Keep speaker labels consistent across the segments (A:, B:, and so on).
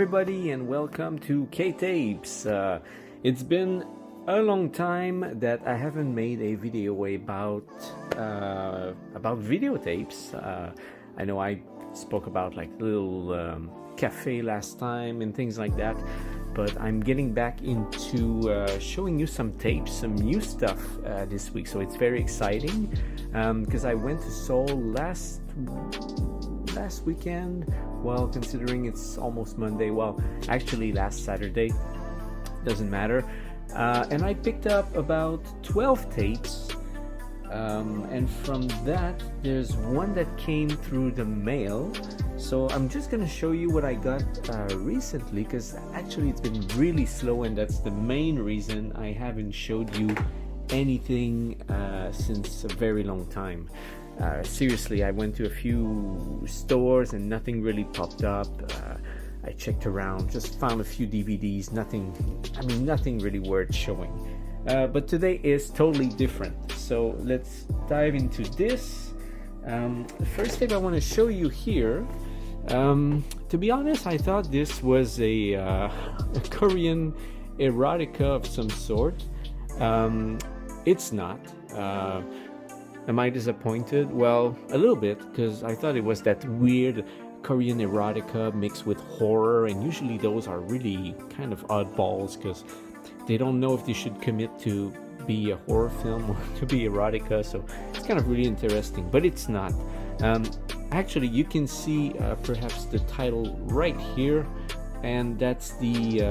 A: everybody, and welcome to K-Tapes. It's been a long time that I haven't made a video about videotapes. I know I spoke about like little cafe last time and things like that, but I'm getting back into showing you some tapes, some new stuff this week. So it's very exciting because I went to Seoul last weekend. Well, considering it's almost Monday, well, actually last Saturday, doesn't matter. And I picked up about 12 tapes, and from that there's one that came through the mail. So I'm just gonna show you what I got recently, because actually it's been really slow, and that's the main reason I haven't showed you anything since a very long time. Seriously, I went to a few stores and nothing really popped up. I checked around, just found a few DVDs, nothing really worth showing. But today is totally different. So let's dive into this. The first tape I want to show you here, to be honest, I thought this was a Korean erotica of some sort. It's not. Am I disappointed? Well, a little bit, because I thought it was that weird Korean erotica mixed with horror, and usually those are really kind of oddballs because they don't know if they should commit to be a horror film or to be erotica, so it's kind of really interesting, but it's not. Actually, you can see perhaps the title right here, and that's the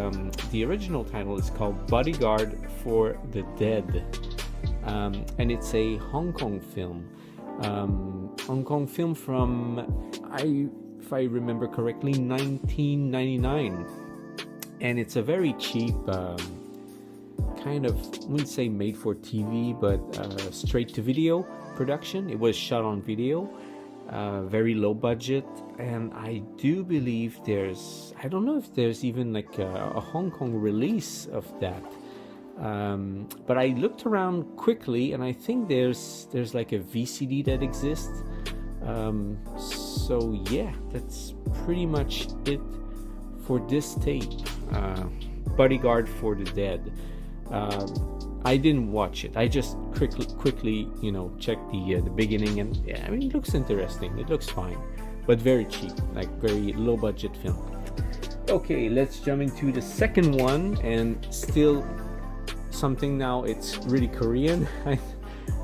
A: original title is called Bodyguard for the Dead. And it's a Hong Kong film. From, if I remember correctly, 1999. And it's a very cheap, kind of, I wouldn't say made for TV, but straight to video production. It was shot on video, very low budget. And I do believe I don't know if there's even like a Hong Kong release of that. But I looked around quickly, and I think there's like a VCD that exists. So yeah, that's pretty much it for this tape. Bodyguard for the Dead. I didn't watch it. I just quickly, checked the beginning, and yeah, I mean, it looks interesting. It looks fine, but very cheap, like very low budget film. Okay, let's jump into the second one, and still something now. It's really Korean.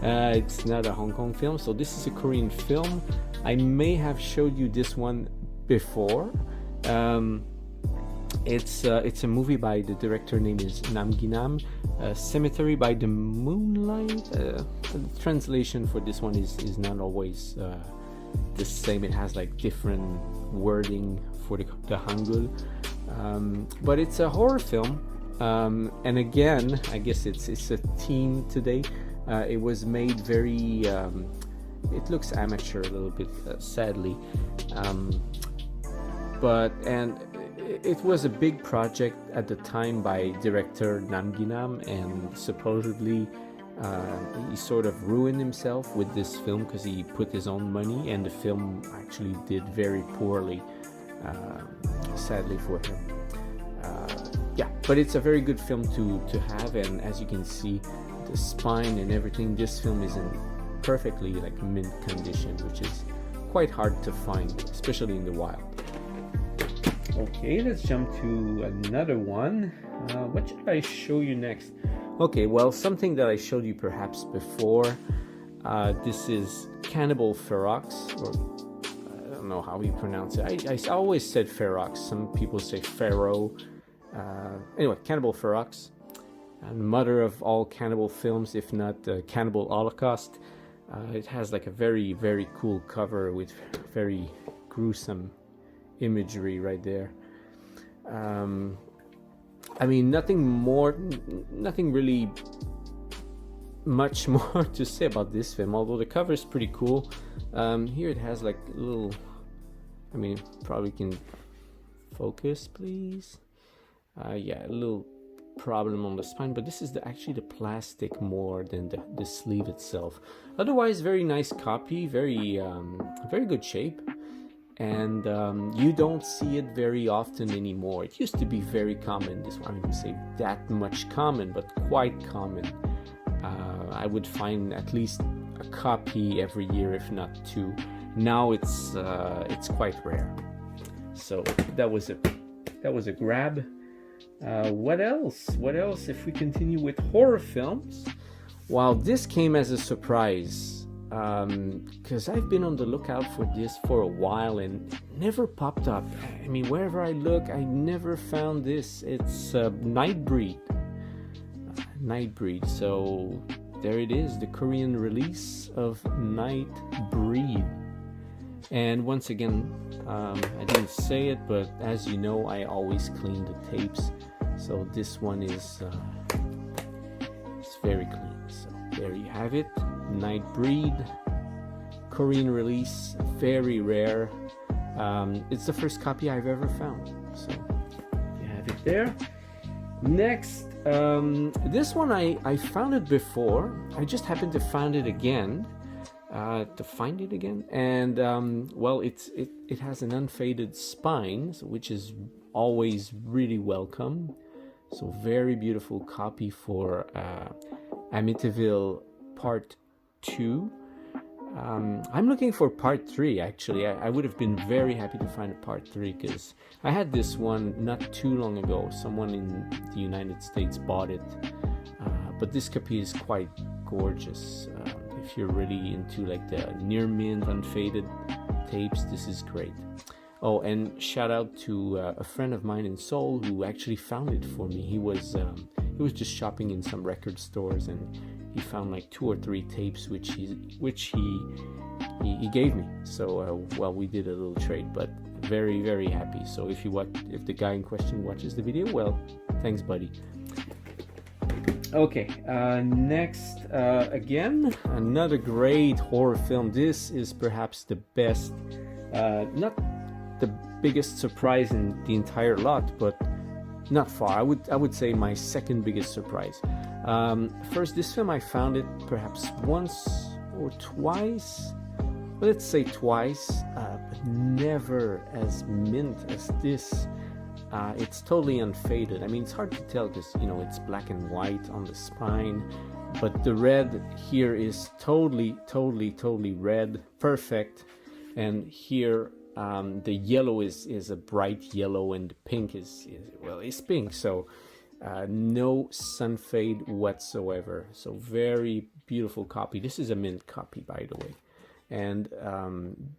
A: It's not a Hong Kong film, so this is a Korean film. I may have showed you this one before. It's a movie by the director, name is Nam Gi-nam. Cemetery by the Moonlight. The translation for this one is not always the same. It has like different wording for the Hangul, but it's a horror film. And again, I guess it's a teen today. It was made very, it looks amateur a little bit, sadly. And it was a big project at the time by director Nam Gi-nam, and supposedly he sort of ruined himself with this film because he put his own money, and the film actually did very poorly, sadly for him. Yeah, but it's a very good film to have, and as you can see, the spine and everything, this film is in perfectly like mint condition, which is quite hard to find, especially in the wild. Okay, let's jump to another one. What should I show you next? Okay, well, something that I showed you perhaps before. This is Cannibal Ferox, or I don't know how you pronounce it. I always said Ferox. Some people say Pharaoh. Anyway, Cannibal Ferox, and mother of all cannibal films, if not Cannibal Holocaust. It has like a very, very cool cover with very gruesome imagery right there. I mean, nothing really much more to say about this film, although the cover is pretty cool. Here it has like a little, I mean, probably can focus, please. Yeah, a little problem on the spine, but this is actually the plastic more than the sleeve itself. Otherwise, very nice copy, very good shape. and you don't see it very often anymore. It used to be very common. This one, I wouldn't say that much common, but quite common. I would find at least a copy every year, if not two. Now it's quite rare. So that was a grab. What else? If we continue with horror films, well, this came as a surprise, because I've been on the lookout for this for a while and it never popped up. I mean, wherever I look, I never found this. It's Nightbreed. So there it is, the Korean release of Nightbreed. And once again, I didn't say it, but as you know, I always clean the tapes. So this one is it's very clean. So there you have it, Nightbreed, Korean release, very rare. It's the first copy I've ever found. So you have it there. Next, this one I found it before. I just happened to find it again. And well, it has an unfaded spine, which is always really welcome. So very beautiful copy for Amityville Part 2. I'm looking for Part 3 actually. I would have been very happy to find a Part 3 because I had this one not too long ago. Someone in the United States bought it, but this copy is quite gorgeous. If you're really into like the near mint unfaded tapes, this is great. Oh, and shout out to a friend of mine in Seoul who actually found it for me. He was just shopping in some record stores and he found like 2 or 3 tapes which he gave me. So well, we did a little trade, but very, very happy. So if the guy in question watches the video, well, thanks, buddy. Okay, next, again, another great horror film. This is perhaps the best, not the biggest surprise in the entire lot, but not far. I would say my second biggest surprise. First, this film I found it perhaps once or twice. Let's say twice, but never as mint as this. It's totally unfaded. I mean, it's hard to tell because, you know, it's black and white on the spine, but the red here is totally red, perfect. And here, the yellow is a bright yellow, and the pink is pink. So no sun fade whatsoever. So very beautiful copy. This is a mint copy, by the way. And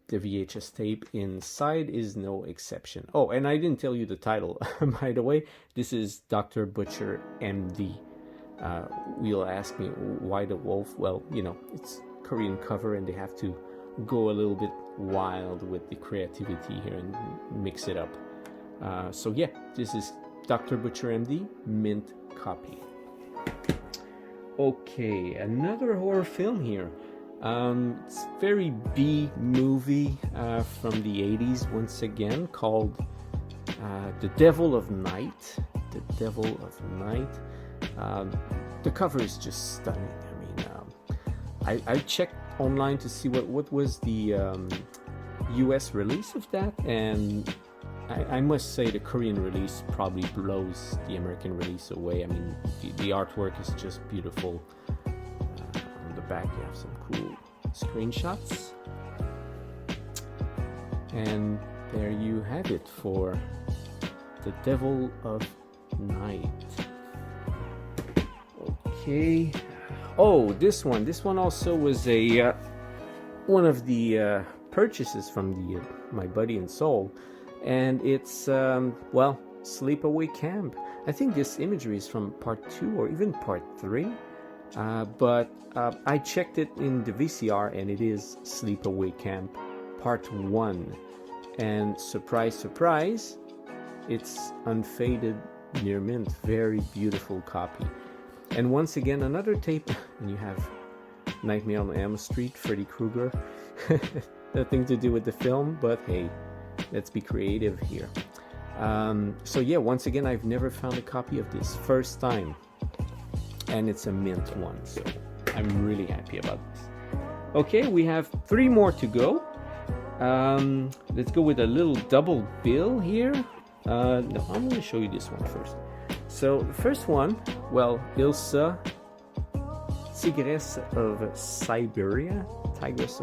A: the VHS tape inside is no exception. Oh, and I didn't tell you the title, by the way. This is Dr. Butcher MD. You'll ask me, why the wolf? Well, you know, it's Korean cover and they have to go a little bit wild with the creativity here and mix it up. So yeah, this is Dr. Butcher MD, mint copy. Okay, another horror film here. It's very B movie from the 80s once again, called The Devil of Night. The Devil of Night. The cover is just stunning. I mean, I checked online to see what was the US release of that, and I must say the Korean release probably blows the American release away. I mean, the artwork is just beautiful. Back you have some cool screenshots, and there you have it for The Devil of Night. Okay. Oh, this one also was a one of the purchases from my buddy in Seoul, and it's well, Sleepaway Camp. I think this imagery is from part 2 or even part 3. But I checked it in the VCR and it is Sleepaway Camp Part 1. And surprise, surprise, it's unfaded near mint. Very beautiful copy. And once again, another tape, and you have Nightmare on Elm Street, Freddy Krueger. Nothing to do with the film, but hey, let's be creative here. So yeah, once again, I've never found a copy of this. First time. And it's a mint one, so I'm really happy about this. Okay, we have 3 more to go. Let's go with a little double bill here. No, I'm going to show you this one first. So the first one, well, Ilsa, Tigress of Siberia. Tigress.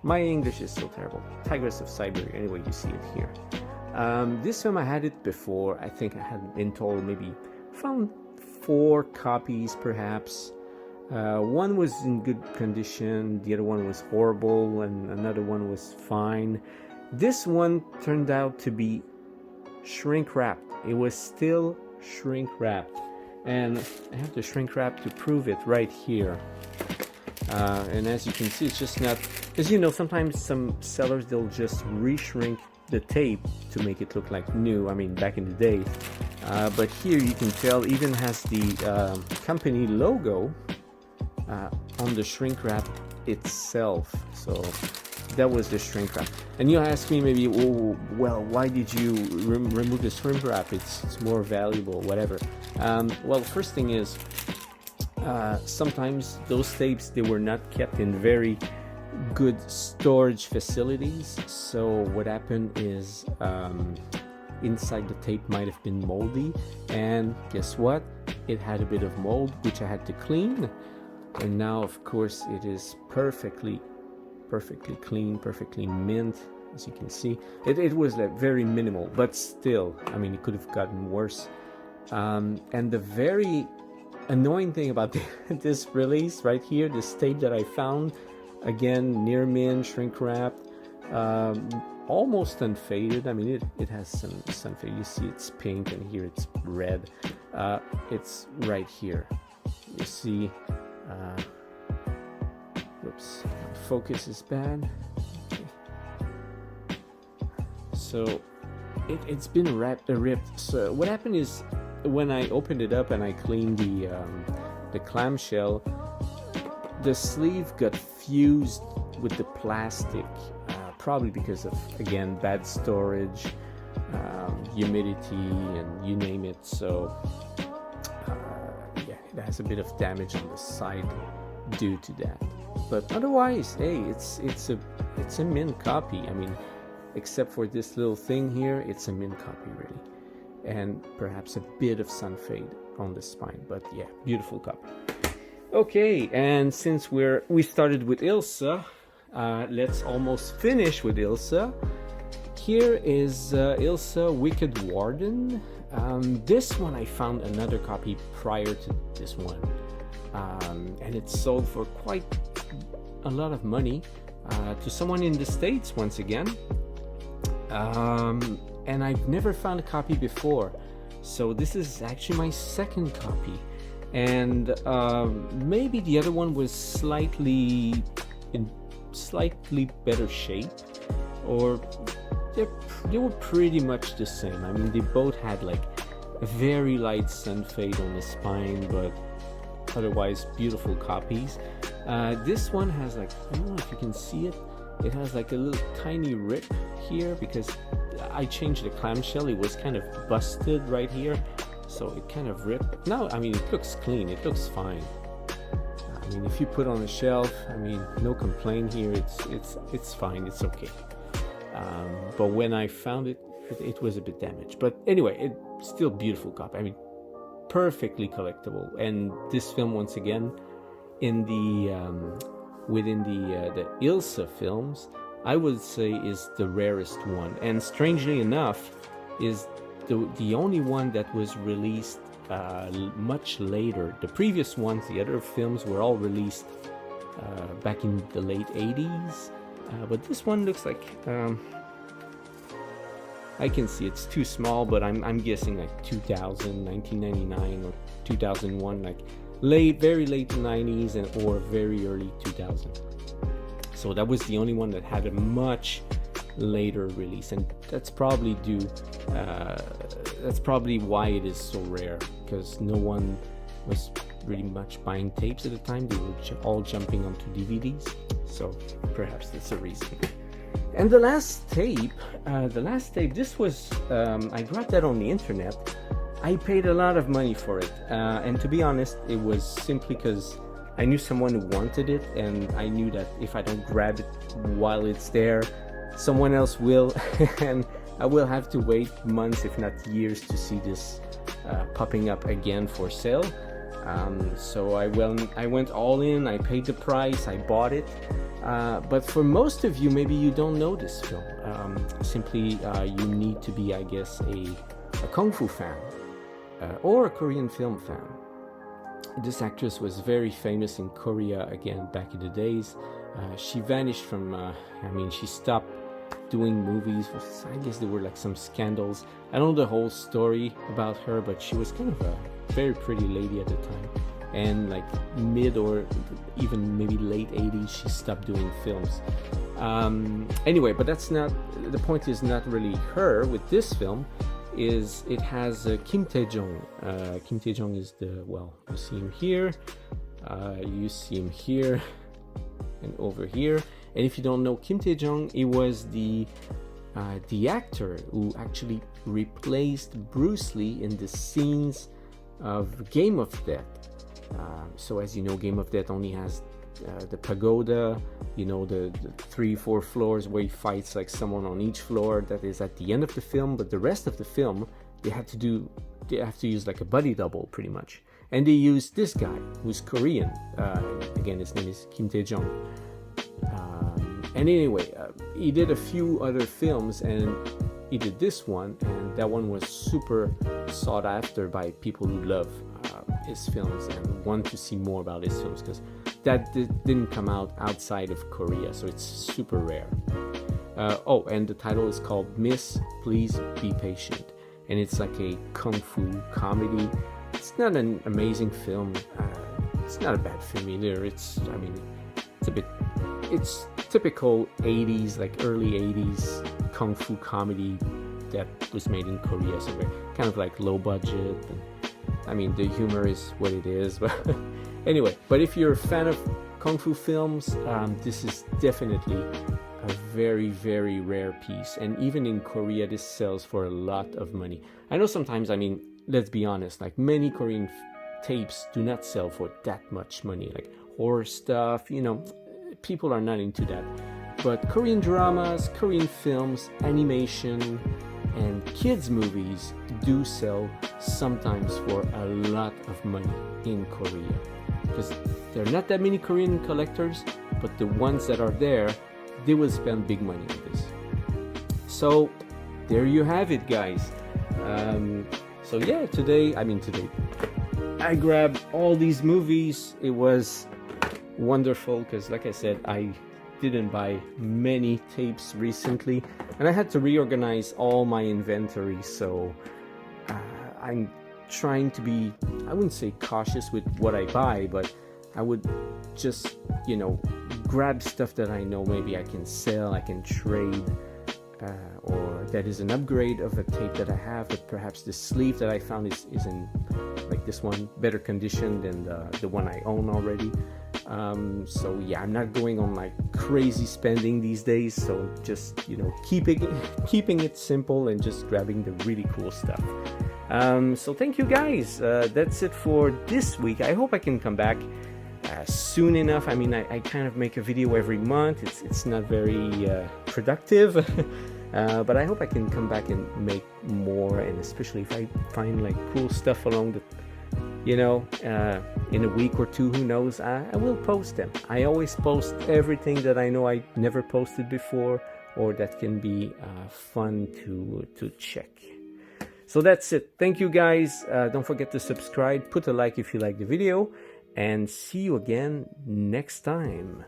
A: My English is so terrible. Tigress of Siberia. Anyway, you see it here. This film, I had it before. I think I had been told maybe found 4 copies perhaps. One was in good condition, the other one was horrible, and another one was fine. This one turned out to be shrink wrapped. It was still shrink wrapped, and I have the shrink wrap to prove it right here. And as you can see, it's just not, as you know, sometimes some sellers, they'll just reshrink the tape to make it look like new. I mean, back in the day. But here you can tell, even has the company logo on the shrink wrap itself. So that was the shrink wrap. And you ask me maybe, oh, well, why did you remove the shrink wrap? It's more valuable, whatever. Well, the first thing is, sometimes those tapes, they were not kept in very good storage facilities. So what happened is, inside the tape might have been moldy, and guess what? It had a bit of mold, which I had to clean. And now, of course, it is perfectly clean, perfectly mint, as you can see. It was like very minimal, but still, I mean, it could have gotten worse. And the very annoying thing about this release right here, this tape that I found, again, near mint, shrink wrapped, almost unfaded. I mean, it has some sunfade. You see it's pink, and here it's red. It's right here. You see, whoops, focus is bad. Okay. So it's been ripped. So what happened is, when I opened it up and I cleaned the clamshell, the sleeve got fused with the plastic, probably because of, again, bad storage, humidity, and you name it. So yeah, it has a bit of damage on the side due to that. But otherwise, hey, it's a mint copy. I mean, except for this little thing here, it's a mint copy, really. And perhaps a bit of sun fade on the spine, but yeah, beautiful copy. Okay, and since we started with Ilsa, let's almost finish with Ilsa. Here is Ilsa Wicked Warden. This one, I found another copy prior to this one, and it sold for quite a lot of money to someone in the States once again. And I've never found a copy before, so this is actually my second copy. And maybe the other one was slightly better shape, or they were pretty much the same. I mean, they both had like a very light sun fade on the spine, but otherwise beautiful copies. This one has like, I don't know if you can see it, it has like a little tiny rip here because I changed the clamshell. It was kind of busted right here, so it kind of ripped. Now, I mean, it looks clean, it looks fine. I mean, if you put on a shelf, I mean, no complaint here. It's fine, it's okay. But when I found it, it was a bit damaged. But anyway, it's still beautiful copy. I mean, perfectly collectible. And this film, once again, in the within the Ilsa films, I would say is the rarest one. And strangely enough, is the only one that was released much later. The previous ones, the other films, were all released back in the late 80s. But this one looks like, I can see it's too small, but I'm guessing like 2000, 1999, or 2001, like very late 90s or very early 2000. So that was the only one that had a much later release, and that's probably that's probably why it is so rare, because no one was really much buying tapes at the time. They were all jumping onto DVDs, so perhaps that's the reason. And the last tape, this was, I grabbed that on the internet. I paid a lot of money for it, and to be honest, it was simply because I knew someone who wanted it, and I knew that if I don't grab it while it's there, someone else will, and I will have to wait months, if not years, to see this popping up again for sale. So I went all in, I paid the price, I bought it. But for most of you, maybe you don't know this film. Simply, you need to be, I guess, a Kung Fu fan or a Korean film fan. This actress was very famous in Korea again back in the days. She vanished from, she stopped doing movies. I guess there were like some scandals. I don't know the whole story about her, but she was kind of a very pretty lady at the time. And like mid or even maybe late 80s, she stopped doing films. Anyway, but that's not, the point is not really her with this film. Is it has Kim Tae-jung. Kim Tae-jung is you see him here, you see him here, and over here. And if you don't know Kim Tae-jung, he was the actor who actually replaced Bruce Lee in the scenes of Game of Death. So as you know, Game of Death only has the pagoda, the 3-4 floors where he fights like someone on each floor. That is at the end of the film, but the rest of the film they have to use like a body double pretty much. And they used this guy who's Korean. Again, his name is Kim Tae-jung. And anyway, he did a few other films, and he did this one, and that one was super sought after by people who love his films and want to see more about his films, because that didn't come out outside of Korea, so it's super rare. And the title is called Miss, Please Be Patient, and it's like a kung fu comedy. It's not an amazing film. It's not a bad film either. It's typical 80s, like early 80s kung fu comedy that was made in Korea, so kind of like low budget. And, the humor is what it is, but anyway. But if you're a fan of kung fu films, this is definitely a very, very rare piece. And even in Korea, this sells for a lot of money. I know sometimes, let's be honest, like many Korean tapes do not sell for that much money, like horror stuff, people are not into that. But Korean dramas, Korean films, animation, and kids movies do sell sometimes for a lot of money in Korea, because there are not that many Korean collectors, but the ones that are there, they will spend big money on this. So there you have it, guys. So yeah, today I grabbed all these movies. It was wonderful because, like I said, I didn't buy many tapes recently, and I had to reorganize all my inventory. So I'm trying to be, I wouldn't say cautious with what I buy, but I would just, grab stuff that I know maybe I can sell, I can trade, or that is an upgrade of a tape that I have, but perhaps the sleeve that I found is in, like this one, better condition than the one I own already. So yeah, I'm not going on like crazy spending these days, so just keeping it simple and just grabbing the really cool stuff. So thank you guys. That's it for this week. I hope I can come back soon enough. I kind of make a video every month. It's not very productive, but I hope I can come back and make more, and especially if I find like cool stuff along the in a week or two, who knows, I will post them. I always post everything that I know I never posted before, or that can be fun to check. So that's it. Thank you guys. Don't forget to subscribe, put a like if you like the video, and see you again next time.